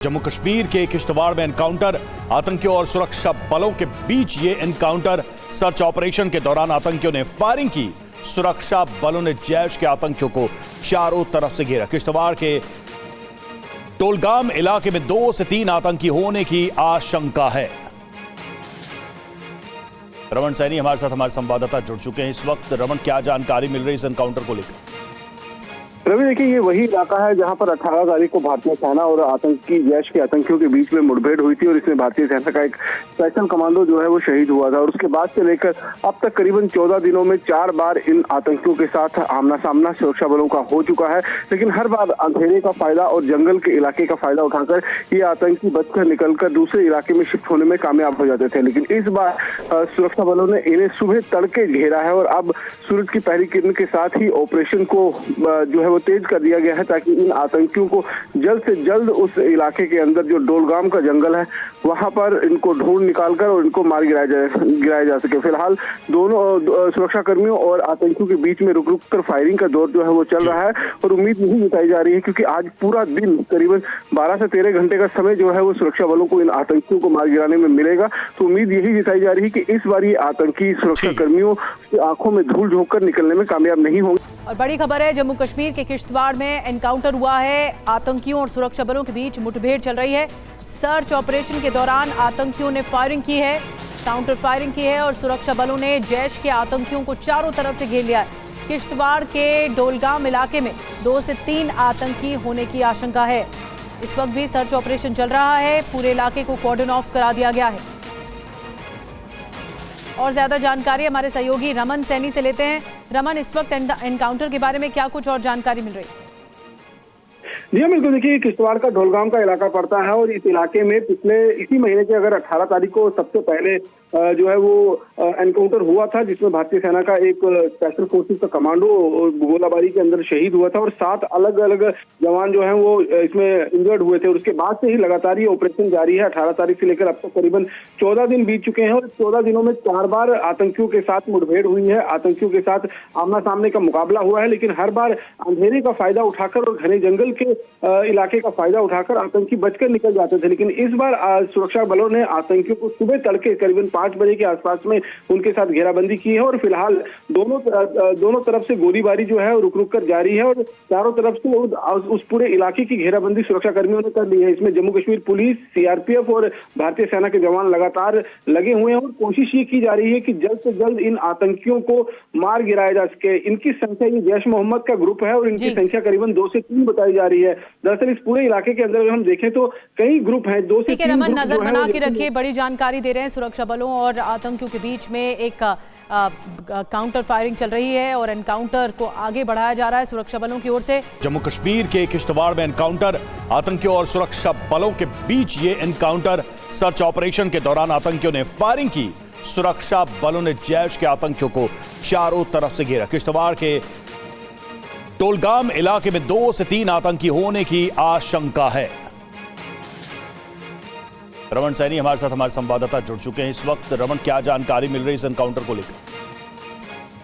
जम्मू कश्मीर के किश्तवाड़ में एनकाउंटर, आतंकियों और सुरक्षा बलों के बीच ये एनकाउंटर। सर्च ऑपरेशन के दौरान आतंकियों ने फायरिंग की। सुरक्षा बलों ने जैश के आतंकियों को चारों तरफ से घेरा। किश्तवाड़ के टोलगाम इलाके में 2 से 3 आतंकी होने की आशंका है। रमन सैनी हमारे साथ, हमारे संवाददाता जुड़ चुके हैं इस वक्त। रमन, क्या जानकारी मिल रही है इस एनकाउंटर को लेकर? रवि, देखिए, ये वही इलाका है जहां पर 18 तारीख को भारतीय सेना और आतंकी जैश के आतंकियों के बीच में मुठभेड़ हुई थी और इसमें भारतीय सेना का एक स्पेशल कमांडो जो है वो शहीद हुआ था। और उसके बाद से लेकर अब तक करीबन 14 दिनों में 4 बार इन आतंकियों के साथ आमना सामना सुरक्षा बलों का हो चुका है। लेकिन हर बार अंधेरे का फायदा और जंगल के इलाके का फायदा उठाकर ये आतंकी बचकर निकलकर दूसरे इलाके में शिफ्ट होने में कामयाब हो जाते थे। लेकिन इस बार सुरक्षा बलों ने इन्हें सुबह तड़के घेरा है और अब सूरज की पहली किरण के साथ ही ऑपरेशन को जो है वो तेज कर दिया गया है ताकि इन आतंकियों को जल्द से जल्द उस इलाके के अंदर जो डोलगाम का जंगल है वहां पर इनको ढूंढ निकालकर और इनको मार गिराया जा सके। फिलहाल दोनों सुरक्षा कर्मियों और आतंकियों के बीच में रुक रुक कर फायरिंग का दौर जो है वो चल रहा है और उम्मीद नहीं जताई जा रही है क्योंकि आज पूरा दिन करीबन 12 से 13 घंटे का समय जो है वो सुरक्षा बलों को इन आतंकियों को मार गिराने में मिलेगा। तो उम्मीद यही जताई जा रही है कि इस बार ये आतंकी सुरक्षा कर्मियों की आंखों में धूल झोंक कर निकलने में कामयाब नहीं होंगे। और बड़ी खबर है, जम्मू कश्मीर के किश्तवाड़ में एनकाउंटर हुआ है। आतंकियों और सुरक्षा बलों के बीच मुठभेड़ चल रही है। सर्च ऑपरेशन के दौरान आतंकियों ने फायरिंग की है, काउंटर फायरिंग की है और सुरक्षा बलों ने जैश के आतंकियों को चारों तरफ से घेर लिया है। किश्तवाड़ के डोलगाम इलाके में 2 से 3 आतंकी होने की आशंका है। इस वक्त भी सर्च ऑपरेशन चल रहा है। पूरे इलाके को कॉर्डन ऑफ करा दिया गया है। और ज्यादा जानकारी हमारे सहयोगी रमन सैनी से लेते हैं। रमन, इस वक्त एनकाउंटर के बारे में क्या कुछ और जानकारी मिल रही है? जी बिल्कुल, देखिए, किश्तवाड़ का ढोलगाम का इलाका पड़ता है और इस इलाके में पिछले इसी महीने के अगर 18 तारीख को सबसे पहले जो है वो एनकाउंटर हुआ था जिसमें भारतीय सेना का एक स्पेशल फोर्सेस का कमांडो गोलाबारी के अंदर शहीद हुआ था और 7 अलग अलग जवान जो हैं वो इसमें इंजर्ड हुए थे। और उसके बाद से ही लगातार ये ऑपरेशन जारी है। 18 तारीख से लेकर अब तक करीबन 14 दिन बीत चुके हैं और 14 दिनों में 4 बार आतंकियों के साथ मुठभेड़ हुई है। आतंकियों के साथ आमना सामने का मुकाबला हुआ है, लेकिन हर बार अंधेरे का फायदा उठाकर और घने जंगल के इलाके का फायदा उठाकर आतंकी बचकर निकल जाते थे। लेकिन इस बार सुरक्षा बलों ने आतंकियों को सुबह तड़के करीबन 5 बजे के आसपास में उनके साथ घेराबंदी की है और फिलहाल दोनों तरफ से गोलीबारी जो है रुक रुक कर जारी है और चारों तरफ से उस पूरे इलाके की घेराबंदी सुरक्षा कर्मियों ने कर ली है। इसमें जम्मू कश्मीर पुलिस, सीआरपीएफ और भारतीय सेना के जवान लगातार लगे हुए हैं और कोशिश ये की जा रही है कि जल्द से जल्द इन आतंकियों को मार गिराया जा सके। इनकी संख्या, ये जैश मोहम्मद का ग्रुप है और इनकी संख्या करीबन 2 से 3 बताई जा रही है। दरअसल इस पूरे इलाके के अंदर अगर हम देखें तो कई ग्रुप हैं, 2 से 3 रमन, नजर बना के रखिए। बड़ी जानकारी दे रहे हैं। सुरक्षा बलों और आतंकियों के बीच में एक काउंटर फायरिंग चल रही है और एनकाउंटर को आगे बढ़ाया जा रहा है सुरक्षा बलों की ओर से। जम्मू कश्मीर के किश्तवाड़ में एनकाउंटर, आतंकियों और सुरक्षा बलों के बीच ये एनकाउंटर। सर्च ऑपरेशन के दौरान आतंकियों ने फायरिंग की। सुरक्षा बलों ने जैश के आतंकियों को चारों तरफ से घेरा। किश्तवाड़ के टोलगाम इलाके में 2 से 3 आतंकी होने की आशंका है। रमन सैनी हमारे साथ, हमारे संवाददाता जुड़ चुके हैं इस वक्त। रमन, क्या जानकारी मिल रही है इस एनकाउंटर को लेकर?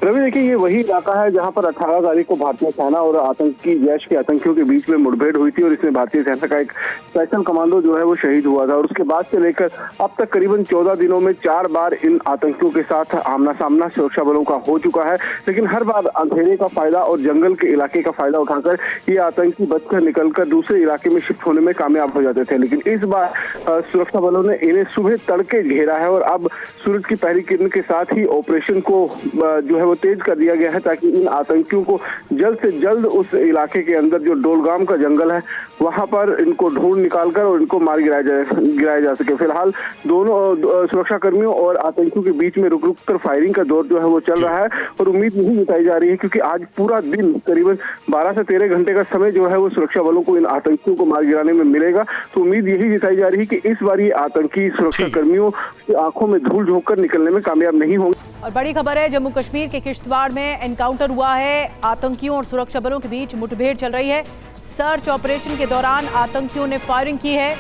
रवि, देखिए, ये वही इलाका है जहां पर 18 तारीख को भारतीय सेना और आतंकी जैश के आतंकियों के बीच में मुठभेड़ हुई थी और इसमें भारतीय सेना का एक स्पेशल कमांडो जो है वो शहीद हुआ था। और उसके बाद से लेकर अब तक करीबन 14 दिनों में 4 बार इन आतंकियों के साथ आमना सामना सुरक्षा बलों का हो चुका है। लेकिन हर बार अंधेरे का फायदा और जंगल के इलाके का फायदा उठाकर ये आतंकी बचकर निकलकर दूसरे इलाके में शिफ्ट होने में कामयाब हो जाते थे। लेकिन इस बार सुरक्षा बलों ने इन्हें सुबह तड़के घेरा है और अब सूरज की पहली किरण के साथ ही ऑपरेशन को जो है वो तेज कर दिया गया है ताकि इन आतंकियों को जल्द से जल्द उस इलाके के अंदर जो डोलगाम का जंगल है वहां पर इनको ढूंढ निकालकर और इनको मार गिराया जा सके। फिलहाल दोनों सुरक्षा कर्मियों और आतंकियों के बीच में रुक रुक कर फायरिंग का दौर जो है वो चल रहा है और उम्मीद नहीं जताई जा रही है क्योंकि आज पूरा दिन करीबन 12 से 13 घंटे का समय जो है वो सुरक्षा बलों को इन आतंकियों को मार गिराने में मिलेगा। तो उम्मीद यही जताई जा रही है कि इस बार ये आतंकी सुरक्षा कर्मियों की आंखों में धूल झोंक कर निकलने में कामयाब नहीं होंगे। और बड़ी खबर है, जम्मू कश्मीर के किश्तवाड़ में एनकाउंटर हुआ है। आतंकियों और सुरक्षा बलों के बीच मुठभेड़ चल रही है। सर्च ऑपरेशन के दौरान आतंकियों ने फायरिंग की है,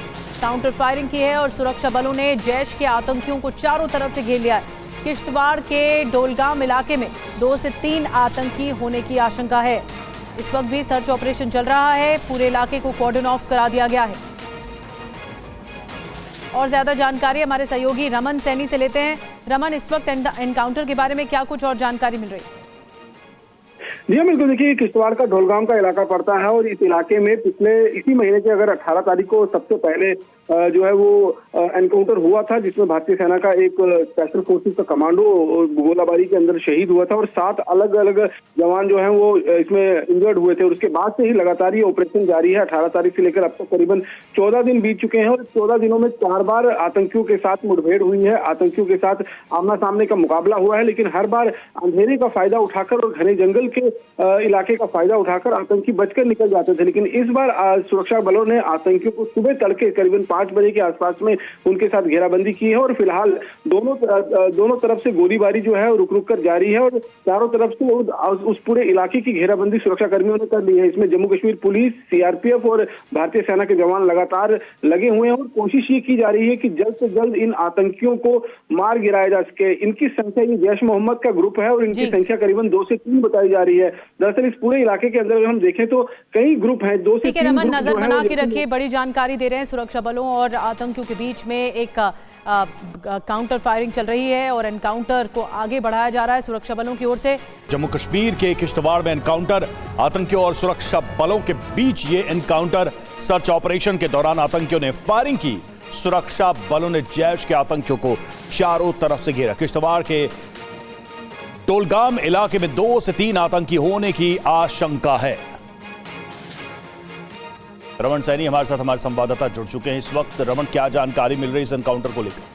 काउंटर फायरिंग की है और सुरक्षा बलों ने जैश के आतंकियों को चारों तरफ से घेर लिया है। किश्तवाड़ के डोलगाम इलाके में 2 से 3 आतंकी होने की आशंका है। इस वक्त भी सर्च ऑपरेशन चल रहा है। पूरे इलाके को कॉर्डन ऑफ करा दिया गया है। और ज्यादा जानकारी हमारे सहयोगी रमन सैनी से लेते हैं। रमन, इस वक्त एनकाउंटर के बारे में क्या कुछ और जानकारी मिल रही है? जी हाँ, बिल्कुल। देखिए, किश्तवाड़ का ढोलगाम का इलाका पड़ता है और इस इलाके में पिछले इसी महीने के अगर 18 तारीख को सबसे पहले जो है वो एनकाउंटर हुआ था, जिसमें भारतीय सेना का एक स्पेशल फोर्सेस का कमांडो गोलाबारी के अंदर शहीद हुआ था और 7 अलग अलग जवान जो हैं वो इसमें इंजर्ड हुए थे। और उसके बाद से ही लगातार ये ऑपरेशन जारी है। 18 तारीख से लेकर अब तक करीबन 14 दिन बीत चुके हैं और 14 दिनों में 4 बार आतंकियों के साथ मुठभेड़ हुई है, आतंकियों के साथ आमना सामने का मुकाबला हुआ है। लेकिन हर बार अंधेरे का फायदा उठाकर और घने जंगल के इलाके का फायदा उठाकर आतंकी बचकर निकल जाते थे। लेकिन इस बार सुरक्षा बलों ने आतंकियों को सुबह तड़के करीबन 5 बजे के आसपास में उनके साथ घेराबंदी की है और फिलहाल दोनों तरफ से गोलीबारी जो है रुक रुक कर जारी है और चारों तरफ से उस पूरे इलाके की घेराबंदी सुरक्षा कर्मियों ने कर ली है। इसमें जम्मू कश्मीर पुलिस, सीआरपीएफ और भारतीय सेना के जवान लगातार लगे हुए हैं और कोशिश ये की जा रही है कि जल्द से जल्द इन आतंकियों को मार गिराया जा सके। इनकी संख्या, ये जैश मोहम्मद का ग्रुप है और इनकी संख्या करीबन 2 से 3 बताई जा रही है। दरअसल इस पूरे इलाके के अंदर अगर हम देखें तो कई ग्रुप हैं, 2 से 3 रमन, नजर बना के रखिए, बड़ी जानकारी दे रहे हैं। सुरक्षा बलों और आतंकियों के बीच में एक काउंटर फायरिंग चल रही है और एनकाउंटर को आगे बढ़ाया जा रहा है सुरक्षा बलों की ओर से। जम्मू कश्मीर के किश्तवाड़ में एनकाउंटर, आतंकियों और सुरक्षा बलों के बीच ये एनकाउंटर। सर्च ऑपरेशन के दौरान आतंकियों ने फायरिंग की, सुरक्षा बलों ने जैश के आतंकियों को चारों तरफ से घेरा। किश्तवाड़ के डोलगाम इलाके में 2 से 3 आतंकी होने की आशंका है। रमन सैनी हमारे साथ, हमारे संवाददाता जुड़ चुके हैं इस वक्त। रमन, क्या जानकारी मिल रही है इस एनकाउंटर को लेकर?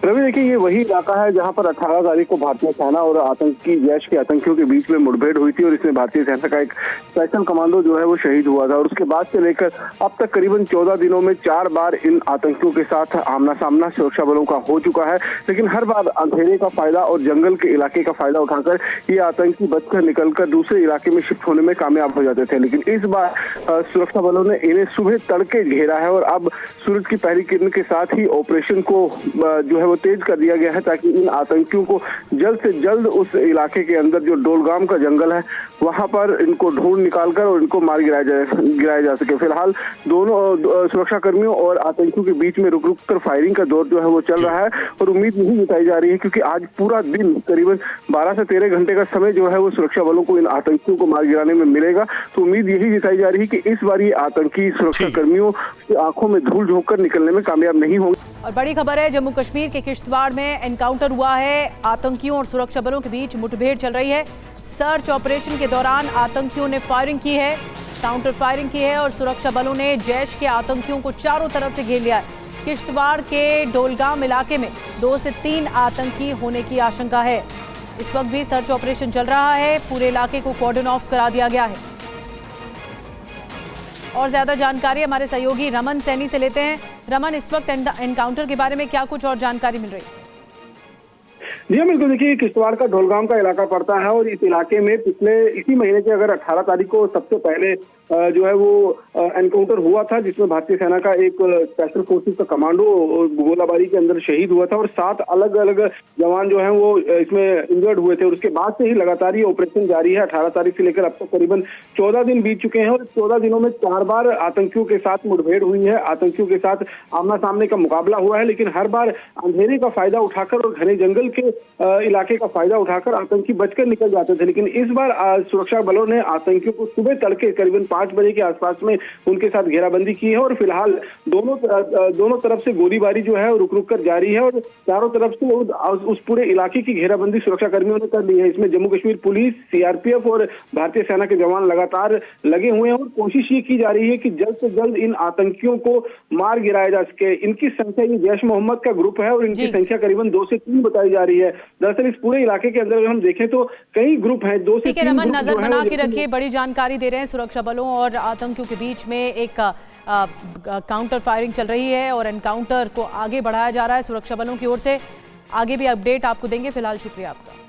रवि, देखिए, ये वही इलाका है जहां पर 18 तारीख को भारतीय सेना और आतंकी जैश के आतंकियों के बीच में मुठभेड़ हुई थी और इसमें भारतीय सेना का एक स्पेशल कमांडो जो है वो शहीद हुआ था। और उसके बाद से लेकर अब तक करीबन 14 दिनों में 4 बार इन आतंकियों के साथ आमना सामना सुरक्षा बलों का हो चुका है। लेकिन हर बार अंधेरे का फायदा और जंगल के इलाके का फायदा उठाकर ये आतंकी बचकर निकलकर दूसरे इलाके में शिफ्ट होने में कामयाब हो जाते थे। लेकिन इस बार सुरक्षा बलों ने इन्हें सुबह तड़के घेरा है और अब सूरज की पहली किरण के साथ ही ऑपरेशन को जो है तेज कर दिया गया है ताकि इन आतंकियों को जल्द से जल्द उस इलाके के अंदर जो डोलगाम का जंगल है वहां पर इनको ढूंढ निकालकर और इनको मार गिराया जा सके। फिलहाल दोनों सुरक्षा कर्मियों और आतंकियों के बीच में रुक रुक कर फायरिंग का दौर जो है वो चल रहा है और उम्मीद नहीं जताई जा रही है क्योंकि आज पूरा दिन करीबन 12 से 13 घंटे का समय जो है वो सुरक्षा बलों को इन आतंकियों को मार गिराने में मिलेगा। तो उम्मीद यही जताई जा रही है कि इस बार ये आतंकी सुरक्षा कर्मियों की आंखों में धूल झोंक कर निकलने में कामयाब नहीं होंगे। और बड़ी खबर है, जम्मू कश्मीर के किश्तवाड़ में एनकाउंटर हुआ है। आतंकियों और सुरक्षा बलों के बीच मुठभेड़ चल रही है। सर्च ऑपरेशन के दौरान आतंकियों ने फायरिंग की है, काउंटर फायरिंग की है और सुरक्षा बलों ने जैश के आतंकियों को चारों तरफ से घेर लिया है। किश्तवाड़ के डोलगाम इलाके में 2 से 3 आतंकी होने की आशंका है। इस वक्त भी सर्च ऑपरेशन चल रहा है, पूरे इलाके को कॉर्डन ऑफ करा दिया गया है। और ज्यादा जानकारी हमारे सहयोगी रमन सैनी से लेते हैं। रमन, इस वक्त एनकाउंटर के बारे में क्या कुछ और जानकारी मिल रही है? जी हाँ, बिल्कुल। देखिए, किश्तवाड़ का ढोलगाम का इलाका पड़ता है और इस इलाके में पिछले इसी महीने के अगर 18 तारीख को सबसे पहले जो है वो एनकाउंटर हुआ था, जिसमें भारतीय सेना का एक स्पेशल फोर्सेस का कमांडो गोलाबारी के अंदर शहीद हुआ था और 7 अलग अलग जवान जो हैं वो इसमें इंजर्ड हुए थे। और उसके बाद से ही लगातार ये ऑपरेशन जारी है। 18 तारीख से लेकर अब तक करीबन 14 दिन बीत चुके हैं और 14 दिनों में 4 बार आतंकियों के साथ मुठभेड़ हुई है, आतंकियों के साथ आमना सामने का मुकाबला हुआ है। लेकिन हर बार अंधेरे का फायदा उठाकर और घने जंगल के इलाके का फायदा उठाकर आतंकी बचकर निकल जाते थे। लेकिन इस बार सुरक्षा बलों ने आतंकियों को सुबह तड़के करीबन 5 बजे के आसपास में उनके साथ घेराबंदी की है और फिलहाल दोनों तरफ से गोलीबारी जो है रुक रुक कर जारी है और चारों तरफ से उस पूरे इलाके की घेराबंदी सुरक्षा कर्मियों ने कर ली है। इसमें जम्मू कश्मीर पुलिस, सीआरपीएफ और भारतीय सेना के जवान लगातार लगे हुए हैं और कोशिश ये की जा रही है कि जल्द से जल्द इन आतंकियों को मार गिराया जा सके। इनकी संख्या, ये जैश मोहम्मद का ग्रुप है और इनकी संख्या करीबन 2 से 3 बताई जा रही है। दरअसल इस पूरे इलाके के अंदर अगर हम देखें तो कई ग्रुप हैं, 2 से 3 रमन, नजर बना के रखिए, बड़ी जानकारी दे रहे हैं। सुरक्षा बलों और आतंकियों के बीच में एक काउंटर फायरिंग चल रही है और एनकाउंटर को आगे बढ़ाया जा रहा है सुरक्षा बलों की ओर से। आगे भी अपडेट आपको देंगे। फिलहाल शुक्रिया आपका।